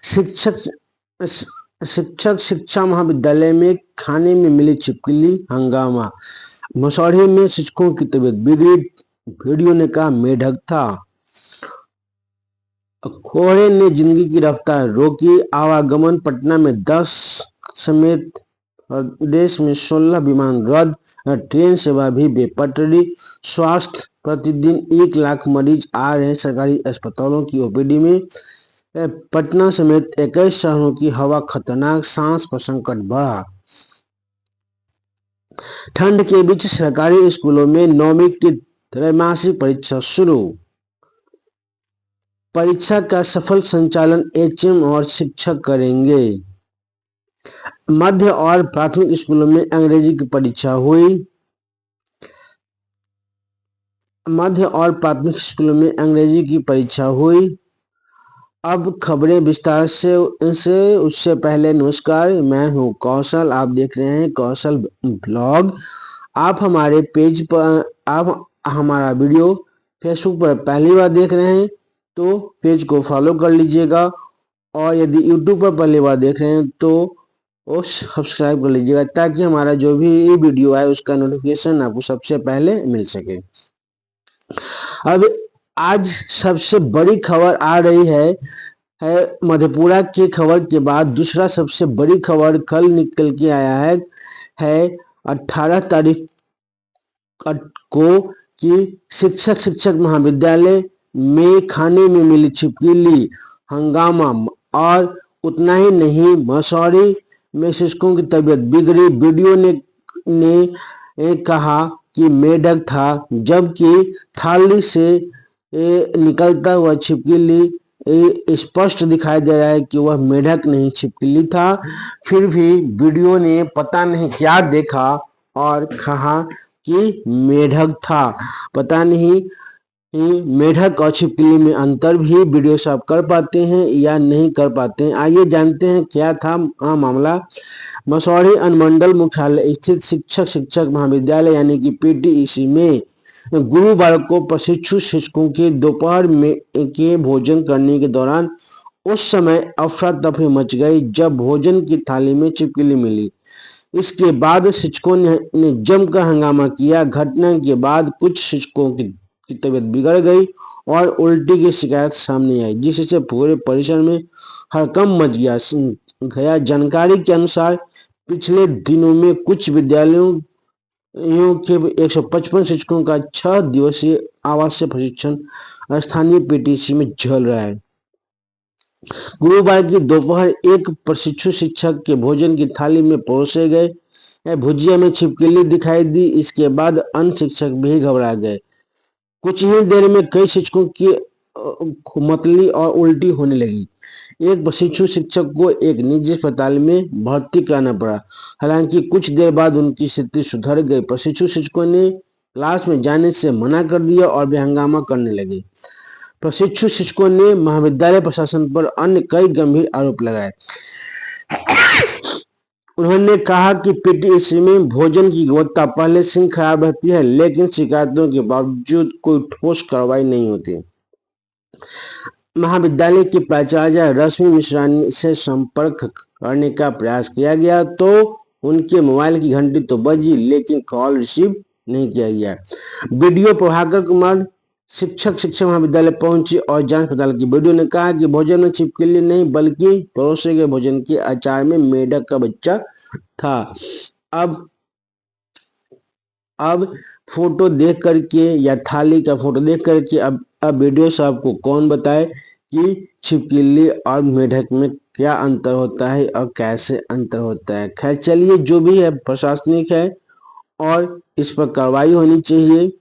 शिक्षक शिक्षक शिक्षा महाविद्यालय में खाने में मिली छिपकली, हंगामा। मसौढ़ी में शिक्षकों की तबीयत बिगड़ी, वीडियो ने कहा मेढक था। कोहरे ने जिंदगी की रफ्तार रोकी, आवागमन। पटना में 10 समेत प्रदेश में 16 विमान रद्द, ट्रेन सेवा भी बेपटरी। स्वास्थ्य, प्रतिदिन 1 लाख मरीज आ रहे सरकारी अस्पतालों की ओपीडी में। पटना समेत 21 शहरों की हवा खतरनाक, सांस पर संकट बढ़ा। ठंड के बीच सरकारी स्कूलों में 9वीं की त्रैमासिक परीक्षा शुरू। परीक्षा का सफल संचालन एचएम और शिक्षक करेंगे। मध्य और प्राथमिक स्कूलों में अंग्रेजी की परीक्षा हुई। मध्य और प्राथमिक स्कूलों में अंग्रेजी की परीक्षा हुई। अब खबरें विस्तार से उससे पहले नमस्कार, मैं हूं कौशल, आप देख रहे हैं कौशल ब्लॉग। आप हमारे पेज पर, आप हमारा वीडियो फेसबुक पर पहली बार देख रहे हैं तो पेज को फॉलो कर लीजिएगा, और यदि यूट्यूब पर पहली बार देख रहे हैं तो वो सब्सक्राइब कर लीजिएगा, ताकि हमारा जो भी वीडियो आए उसका नोटिफिकेशन आपको सबसे पहले मिल सके। अब आज सबसे बड़ी खबर आ रही है मधेपुरा की खबर के बाद दूसरा सबसे बड़ी खबर कल निकल के आया है 18 तारीख को कि शिक्षक महाविद्यालय में खाने में मिली छिपकली, हंगामा। और उतना ही नहीं, मसौढ़ी में शिक्षकों की तबीयत बिगड़ी, वीडियो ने कहा कि मेढक था, जबकि थाली से निकलता हुआ छिपकली स्पष्ट दिखाई दे रहा है कि वह मेढक नहीं छिपकली था। फिर भी वीडियो ने पता नहीं क्या देखा और कहा कि मेढक था। पता नहीं मेढक और छिपकली में अंतर भी वीडियो से आप कर पाते हैं या नहीं कर पाते हैं। आइए जानते हैं क्या था मामला। मसौढ़ी अनुमंडल मुख्यालय स्थित शिक्षक महाविद्यालय यानी कि पीटीईसी में गुरुवार को प्रशिक्षु शिक्षकों के दोपहर में के भोजन करने के दौरान उस समय अफरा तफरी मच गई जब भोजन की थाली में छिपकली मिली। इसके बाद शिक्षकों ने जमकर हंगामा किया। घटना के बाद कुछ शिक्षकों की तबीयत बिगड़ गई और उल्टी की शिकायत सामने आई, जिससे पूरे परिसर में हड़कंप मच गया। जानकारी के अनुसार पिछले दिनों में कुछ विद्यालयों के 155 शिक्षकों का 6 दिवसीय आवासीय प्रशिक्षण स्थानीय पीटीसी में चल रहा है। गुरुवार की दोपहर एक प्रशिक्षु शिक्षक के भोजन की थाली में परोसे गए भुजिया में छिपकली दिखाई दी। इसके बाद अन्य शिक्षक भी घबरा गए। कुछ ही देर में कई शिक्षकों की मतली और उल्टी होने लगी। एक प्रशिक्षु शिक्षक को एक निजी अस्पताल में भर्ती कराना पड़ा। हालांकि कुछ देर बाद उनकी स्थिति सुधर गई। प्रशिक्षु शिक्षकों ने क्लास में जाने से मना कर दिया और वे हंगामा करने लगे। प्रशिक्षु शिक्षकों ने महाविद्यालय प्रशासन पर अन्य कई गंभीर आरोप लगाए। उन्होंने कहा कि पीटीईसी में भोजन की गुणवत्ता पहले से खराब रहती है, लेकिन शिकायतों के बावजूद कोई ठोस कार्रवाई नहीं होती। महाविद्यालय की प्राचार्य रश्मि मिश्रा से संपर्क करने का प्रयास किया गया तो उनके मोबाइल की घंटी तो बजी, लेकिन कॉल रिसीव नहीं किया गया। वीडियो प्रभाकर कुमार शिक्षक महाविद्यालय पहुंची और जांच पड़ताल की। वीडियो ने कहा कि भोजन में छिपकली नहीं बल्कि परोसे गए भोजन के अचार में मेढक का बच्चा था। अब फोटो देख करके या थाली का फोटो देख करके अब वीडियो से आपको कौन बताए कि छिपकली और मेढक में क्या अंतर होता है और कैसे अंतर होता है। खैर चलिए, जो भी है प्रशासनिक है और इस पर कार्रवाई होनी चाहिए।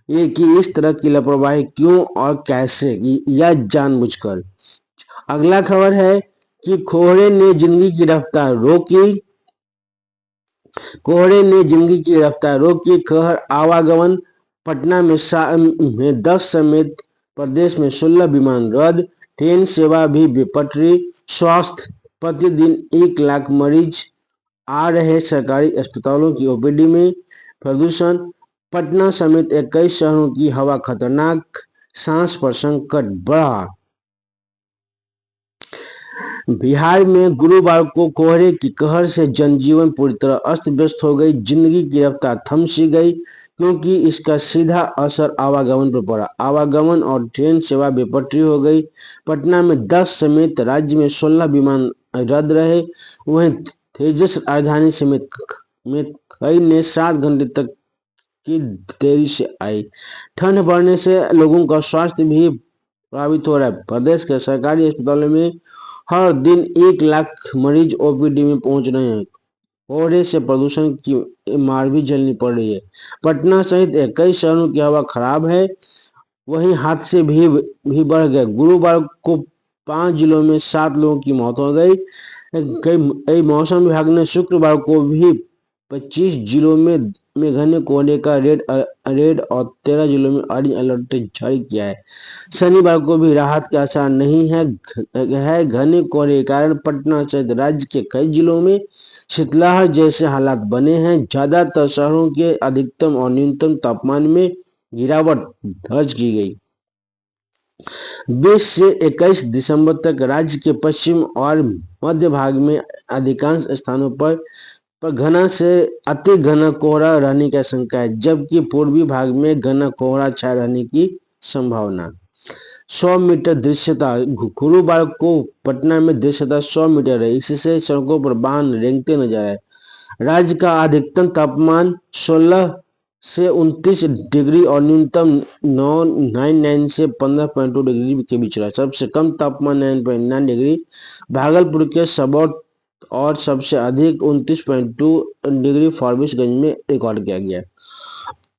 ये कि इस तरह की लापरवाही क्यों और कैसे या जानबूझकर। अगला खबर है कि कोहरे ने जिंदगी की रफ्तार रोकी। कोहरे ने जिंदगी की रफ्तार रोकी, कहर आवागमन। पटना में 10 समेत प्रदेश में 16 विमान रद्द, ट्रेन सेवा भी बेपटरी। स्वास्थ्य, प्रतिदिन 1 लाख मरीज आ रहे सरकारी अस्पतालों की ओपीडी में। प्रदूषण, पटना समेत 21 शहरों की हवा खतरनाक, सांस पर संकट बढ़ा। बिहार में गुरुवार को कोहरे की कहर से जनजीवन पूरी तरह अस्त व्यस्त हो गई। जिंदगी की रफ्तार थम सी गई क्योंकि इसका सीधा असर आवागमन पर पड़ा। आवागमन और ट्रेन सेवा बेपटरी हो गई। पटना में 10 समेत राज्य में 16 विमान रद्द रहे। वहीं तेजस राजधानी समेत में कई ने 7 घंटे तक की देरी से आई। ठंड बढ़ने से लोगों का स्वास्थ्य भी प्रभावित हो रहा है। प्रदेश के सरकारी अस्पतालों में हर दिन 1 लाख मरीज ओपीडी में पहुंच रहे हैं। कोहरे से प्रदूषण की मार भी झेलनी पड़ रही है। पटना सहित कई शहरों की हवा खराब है। वहीं हादसे भी बढ़ गए। गुरुवार को 5 जिलों में 7 लोगों की मौत हो गई। कई मौसम विभाग ने शुक्रवार को भी 25 जिलों में घने कोहरे का रेड और 13 जिलों में ऑरेंज अलर्ट जारी किया है। शनिवार को भी राहत के आसार नहीं है। घने कोहरे के कारण पटना सहित राज्य के कई जिलों में शीतलहर जैसे हालात बने हैं। ज्यादातर शहरों के अधिकतम और न्यूनतम तापमान में गिरावट दर्ज की गई। 20 से 21 दिसंबर तक राज्य के पश्चिम और मध्य भाग में अधिकांश स्थानों पर घना से अति घना कोहरा रहने की आशंका है, जबकि पूर्वी भाग में घना कोहरा छाए रहने की संभावना। 100 मीटर दृश्यता। गुरुवार को पटना में दृश्यता 100 मीटर है। इससे सड़कों पर वाहन रेंगते नजर आए। राज्य का अधिकतम तापमान 16 से 29 डिग्री और न्यूनतम 999 से 15.2 डिग्री के बीच रहा। सबसे कम तापमान 9.9 डिग्री भागलपुर के सबौर और सबसे अधिक 29.2 डिग्री फारबिसगंज में रिकॉर्ड किया गया।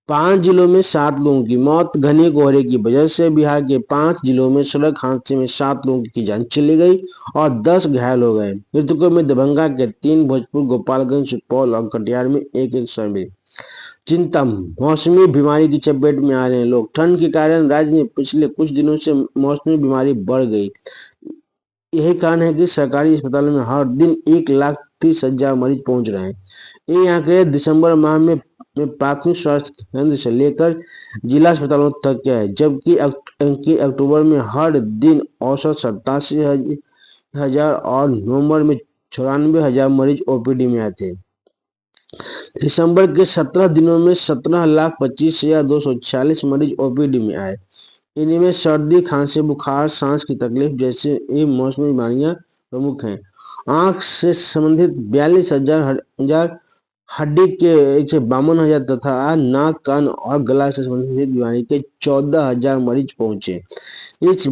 5 जिलों में 7 लोगों की मौत। घने कोहरे की वजह से बिहार के 5 जिलों में सड़क हादसे में 7 लोगों की जान चली गई और 10 घायल हो गए। मृतकों में दरभंगा के 3, भोजपुर, गोपालगंज, सुपौल और कटिहार में एक शामिल। चिंता। मौसमी बीमारी की चपेट में आ रहे हैं लोग। ठंड के कारण राज्य में पिछले कुछ दिनों से मौसमी बीमारी बढ़ गई। यही कारण है कि सरकारी अस्पतालों में हर दिन 1,30,000 मरीज पहुंच रहे हैं। ये आंकड़े दिसंबर माह में प्राथमिक स्वास्थ्य केंद्र से लेकर जिला अस्पतालों तक के है, जबकि अक्टूबर में हर दिन औसत 87,000 और नवंबर में 94,000 मरीज ओपीडी में आए थे। दिसंबर के 17 दिनों में 17,25,246 मरीज ओपीडी में आए। इनमें सर्दी, खांसी, बुखार, सांस की तकलीफ जैसे मौसमी बीमारियां प्रमुख हैं। आंख से संबंधित 42,000 हड्डी के 52,000 तथा नाक, कान और गला से संबंधित बीमारी के 14,000 मरीज पहुंचे। इस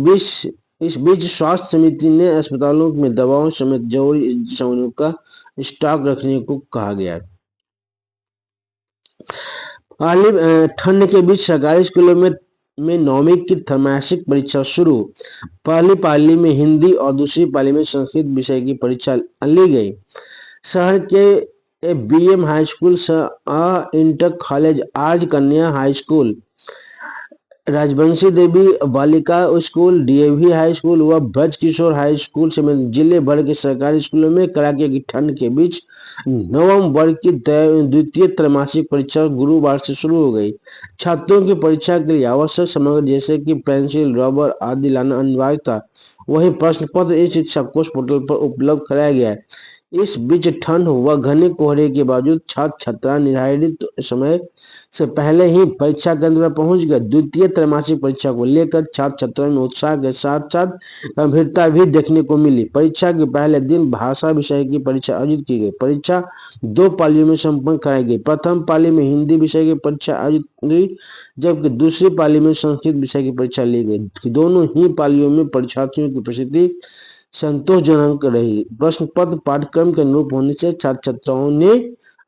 बीच स्वास्थ्य समिति ने अस्पतालों में दवाओं समेत जरूरी सामानों का स्टॉक रखने को कहा गया। ठंड के बीच सरकारी स्कूलों में 9वीं की त्रैमासिक परीक्षा शुरू। पहली पाली में हिंदी और दूसरी पाली में संस्कृत विषय की परीक्षा ली गई। शहर के BM high school, inter college, आज कन्या हाई स्कूल, राजवंशी देवी बालिका स्कूल, डीएवी हाई स्कूल व ब्रज किशोर हाई स्कूल समेत जिले भर के सरकारी स्कूलों में कड़ाके की ठंड के बीच नवंबर की द्वितीय त्रैमासिक परीक्षा गुरुवार से शुरू हो गई। छात्रों की परीक्षा के लिए आवश्यक सामग्री जैसे कि पेंसिल, रबर आदि लाना अनिवार्य था। वहीं प्रश्न पत्र इस शिक्षा कोष पोर्टल पर उपलब्ध कराया गया है। इस बीच ठंड व घने कोहरे के बावजूद छात्र छात्रा निर्धारित समय से पहले ही परीक्षा केंद्र पर पहुंच गए। द्वितीय त्रैमासिक परीक्षा को लेकर छात्र छात्राओं में उत्साह के साथ साथ गंभीरता भी देखने को मिली। परीक्षा के पहले दिन भाषा विषय की परीक्षा आयोजित की गई। परीक्षा 2 पालियों में संपन्न कराई गई। प्रथम पाली में हिंदी विषय की परीक्षा आयोजित हुई, जबकि दूसरी पाली में संस्कृत विषय की परीक्षा ली गई। दोनों ही पालियों में परीक्षार्थियों की उपस्थिति संतोषजनक रही। प्रश्न पत्र पाठ्यक्रम के अनुरूप होने से छात्र छात्राओं ने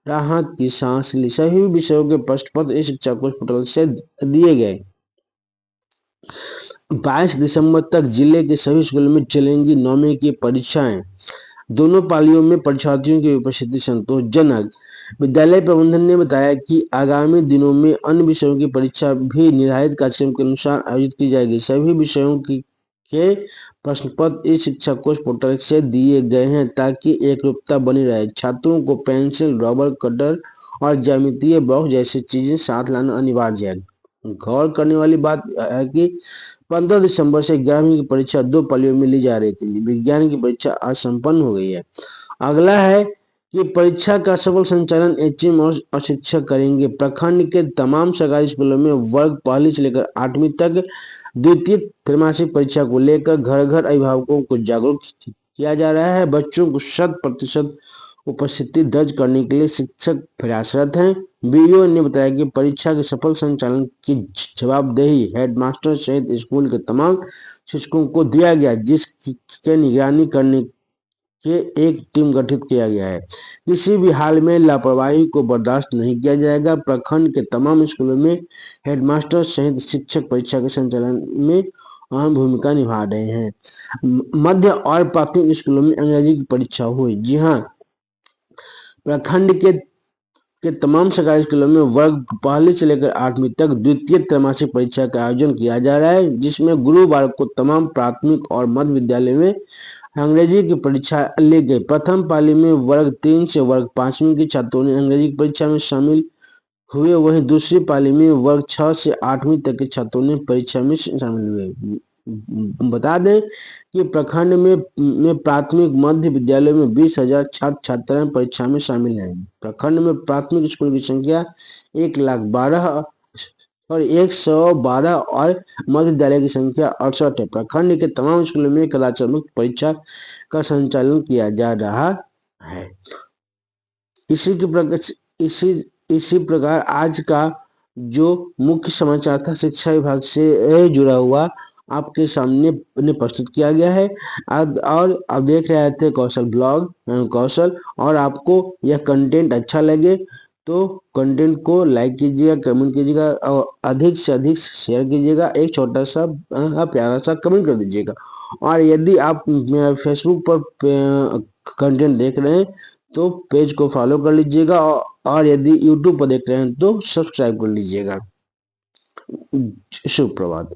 राहत की सांस ली। सभी विषयों के प्रश्न पत्र इस शिक्षा कोष पोर्टल से दिए गए। 22 दिसंबर तक जिले के सभी स्कूलों में चलेंगी 9वीं की परीक्षाएं। दोनों पालियों में परीक्षार्थियों की उपस्थिति संतोषजनक। विद्यालय प्रबंधन ने बताया कि आगामी दिनों में अन्य विषयों की परीक्षा भी निर्धारित कार्यक्रम के अनुसार आयोजित की जाएगी। सभी विषयों के प्रश्न पत्र इस शिक्षा कोष पोर्टल से दिए गए हैं ताकि एकरूपता बनी रहे। छात्रों को पेंसिल, रबर, कटर और ज्यामितीय बॉक्स जैसी चीजें साथ लाना अनिवार्य है। गौर करने वाली बात है कि 15 दिसंबर से 11वीं की परीक्षा 2 पालियों में ली जा रही थी। विज्ञान की परीक्षा आज संपन्न हो गई है। अगला है कि परीक्षा का सफल संचालन एचएम और शिक्षक करेंगे। प्रखंड के तमाम सरकारी स्कूलों में वर्ग पहली से लेकर 8वीं तक द्वितीय त्रैमासिक परीक्षा को लेकर घर घर अभिभावकों को जागरूक किया जा रहा है। बच्चों को 100% उपस्थिति दर्ज करने के लिए शिक्षक प्रयासरत हैं। बीईओ ने बताया कि परीक्षा के सफल संचालन की जवाबदेही हेडमास्टर सहित स्कूल के तमाम शिक्षकों को दिया गया, जिसके निगरानी करने के एक टीम गठित किया गया है। किसी भी हाल में लापरवाही को बर्दाश्त नहीं किया जाएगा। प्रखंड के तमाम स्कूलों में हेडमास्टर सहित शिक्षक परीक्षा के संचालन में अहम भूमिका निभा रहे हैं। मध्य और प्राथमिक स्कूलों में अंग्रेजी की परीक्षा हुई। जी हाँ, प्रखंड के तमाम सरकारी स्कूलों में वर्ग पहली से लेकर 8वीं तक द्वितीय त्रैमासिक परीक्षा का आयोजन किया जा रहा है, जिसमें गुरुवार को तमाम प्राथमिक और मध्य विद्यालय में अंग्रेजी की परीक्षा ली गई। प्रथम पाली में वर्ग 3 से वर्ग 5वीं के छात्रों ने अंग्रेजी की परीक्षा में शामिल हुए, वहीं दूसरी पाली में वर्ग 6 से 8वीं तक के छात्रों ने परीक्षा में शामिल हुए। बता दें कि प्रखंड में प्राथमिक मध्य विद्यालय में 20,000 छात्र छात्राएं परीक्षा में शामिल हैं। प्रखंड में प्राथमिक स्कूल की संख्या 112 और मध्य विद्यालय की संख्या 68 है। प्रखंड के तमाम स्कूलों में कदाचार मुक्त परीक्षा का संचालन किया जा रहा है। इसी प्रकार आज का जो मुख्य समाचार था शिक्षा विभाग से जुड़ा हुआ आपके सामने प्रस्तुत किया गया है। और आप देख रहे थे कौशल ब्लॉग कौशल, और आपको यह कंटेंट अच्छा लगे तो कंटेंट को लाइक कीजिएगा, कमेंट कीजिएगा और अधिक से अधिक शेयर कीजिएगा। एक छोटा सा प्यारा सा कमेंट कर दीजिएगा। और यदि आप मेरा फेसबुक पर कंटेंट देख रहे हैं तो पेज को फॉलो कर लीजिएगा, और यदि यूट्यूब पर देख रहे हैं तो सब्सक्राइब कर लीजिएगा। शुभ प्रभात।